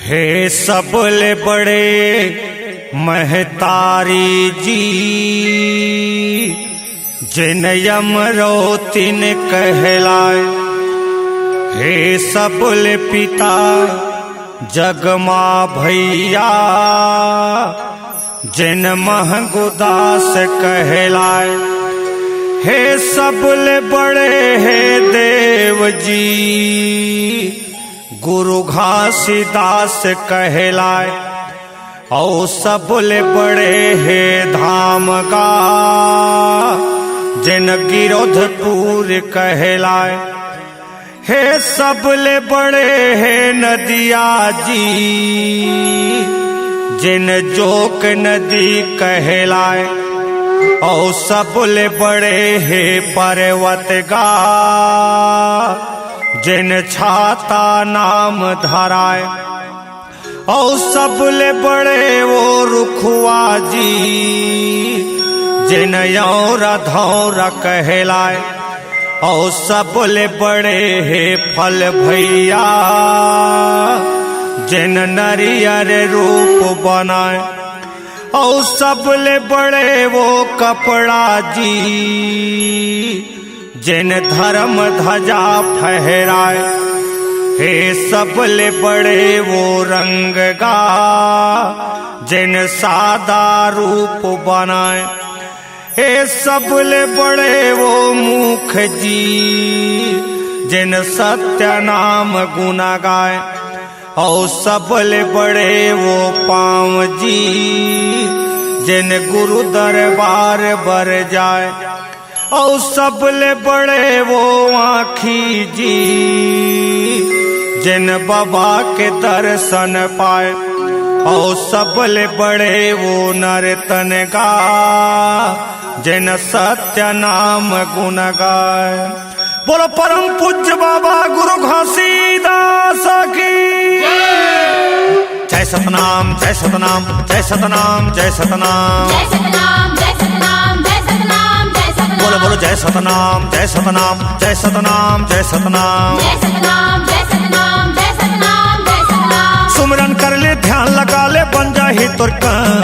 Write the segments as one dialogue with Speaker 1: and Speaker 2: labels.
Speaker 1: हे सबले बड़े महतारी जी, जिन यमरोतिन कहलाए। हे सबले पिता जगमा भैया, जिन महंगुदास कहलाए। हे सबले बड़े हे देव जी, गुरु घासीदास कहलाए। औ सबले बड़े हे धाम का, जिन गिरोधपुर कहलाए। हे सबले बड़े हे नदिया जी, जिन जोक नदी कहलाए। औ सबले बड़े हे पर्वत गा, जिन छाता नाम धराए। औ सबले बड़े वो रुखुआ जी, जिन यौरा धौरा कहलाए। औ सबले बड़े हे फल भैया, जिन नरियर रूप बनाए। औ सबले बड़े वो कपड़ा जी, जिन धर्म ध्वजा फहराए। हे सबले बड़े वो रंग गा, जिन सादा रूप बनाए। हे सबले बड़े वो मुख जी, जिन सत्य नाम गुना गाए। औ सबले बड़े वो पाँव जी, जिन गुरु दरबार बर जाए। औ सबले बड़े वो आँखी जी, जिन बाबा के दर्शन पाए। औ सबले बड़े वो नर्तन गा, जिन सत्य नाम गुण गाए। बोलो परम पूज्य बाबा गुरु घासीदास की जय। सतनाम जय सतनाम जय सतनाम जय सतनाम
Speaker 2: जय सतनाम जय सतनाम जय सतनाम जय सतनाम।
Speaker 1: बोलो बोलो जय सतनाम जय सतनाम जय सतनाम जय सतनाम
Speaker 2: जय सतनाम जय सतनाम जय सतनाम जय सतनाम।
Speaker 1: सुमरन कर ले ध्यान लगा ले बन जाही तोर काम।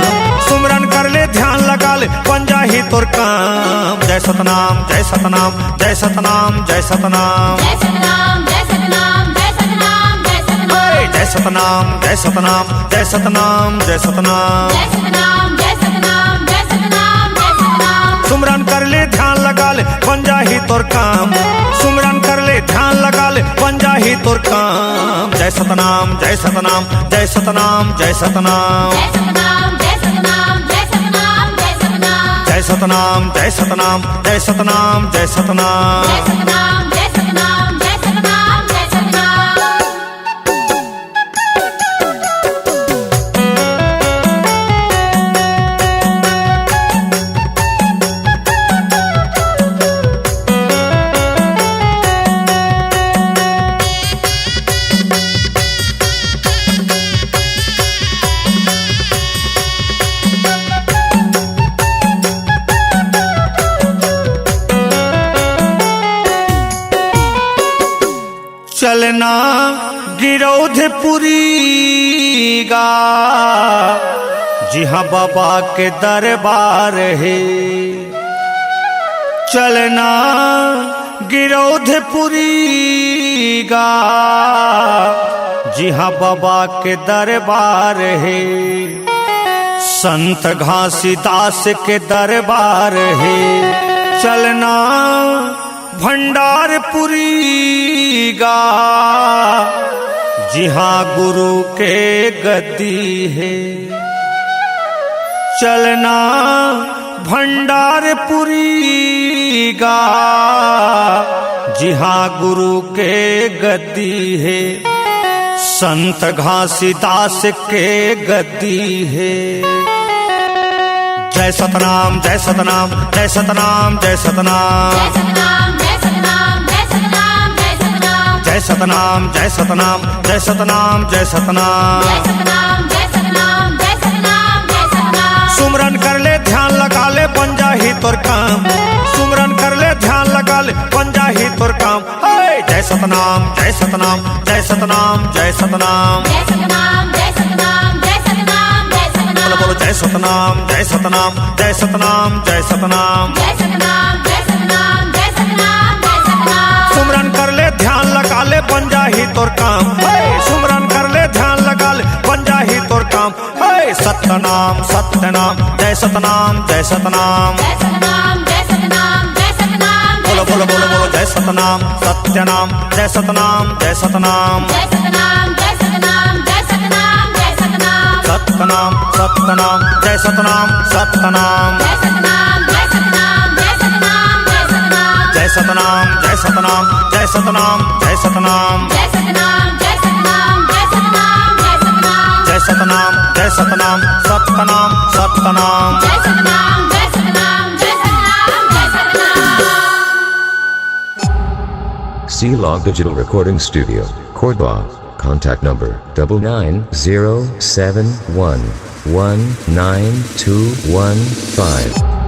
Speaker 1: सुमरन कर ले ध्यान लगा ले बन जाही तोर काम। जय सतनाम जय सतनाम जय सतनाम जय सतनाम
Speaker 2: जय सतनाम जय सतनाम जय सतनाम जय सतनाम।
Speaker 1: जय सतनाम जय सतनाम जय सतनाम जय सतनाम
Speaker 2: जय सतनाम जय सतनाम जय सतनाम जय सतनाम।
Speaker 1: सुमरन कर ले ध्यान लगा ले बन जाही तोर काम। सुमरन कर ले ध्यान लगा ले बन जाही तोर काम। जय सतनाम जय सतनाम जय सतनाम जय सतनाम
Speaker 2: जय सतनाम जय सतनाम जय सतनाम जय सतनाम।
Speaker 1: जय सतनाम जय सतनाम जय सतनाम जय सतनाम
Speaker 2: जय सतनाम जय सतनाम जय सतनाम जय सतनाम।
Speaker 1: चलना गिरौधपुरी गा, जी हाँ बाबा के दरबार है। चलना गिरौधपुरी गा, जी हाँ बाबा के दरबार है। संत घासीदास के दरबार है। चलना भंडारपुरी गा, जी हाँ गुरु के गद्दी है। चलना भंडारपुरी गा, जी हाँ गुरु के गद्दी है। संत घासीदास के गद्दी है। जय सतनाम जय सतनाम जय सतनाम जय सतनाम
Speaker 2: जय सतनाम जय सतनाम जय सतनाम जय सतनाम।
Speaker 1: जय सतनाम जय सतनाम जय सतनाम जय सतनाम
Speaker 2: जय सतनाम जय सतनाम जय सतनाम जय सतनाम।
Speaker 1: सुमरन कर ले ध्यान लगा ले बन जाही तोर काम। सुमरन कर ले ध्यान लगा ले बन जाही सतनाम जय सतनाम जय सतनाम जय सतनाम
Speaker 2: जय सतनाम जय सतनाम जय सतनाम जय
Speaker 1: बोलो
Speaker 2: सतनाम
Speaker 1: बोलो जय सतनाम जय सतनाम जय सतनाम जय सतनाम
Speaker 2: जय सतनाम जय सतनाम जय सतनाम जय सतनाम
Speaker 1: सुमरन कर ले ध्यान लगा ले बन जाही तोर काम हे सुमरन कर ले ध्यान लगा ले बन जाही तोर काम हे सतनाम सतनाम जय सतनाम जय सतनाम
Speaker 2: जय सतनाम जय सतनाम जय सतनाम
Speaker 1: बोलो बोलो बोलो बोलो जय सतनाम सत्यनाम जय सतनाम जय सतनाम
Speaker 2: जय सतनाम जय सतनाम जय सतनाम जय सतनाम
Speaker 1: सतनाम सतनाम जय सतनाम सतनाम
Speaker 2: जय सतनाम जय सतनाम जय सतनाम जय सतनाम
Speaker 1: जय सतनाम जय सतनाम जय सतनाम जय सतनाम
Speaker 2: जय सतनाम जय सतनाम जय सतनाम जय सतनाम
Speaker 1: जय सतनाम जय सतनाम सतनाम सतनाम
Speaker 2: जय सतनाम जय सतनाम जय सतनाम जय Satnam
Speaker 3: C-Log Digital Recording Studio, Cordoba. Contact number 99071192115.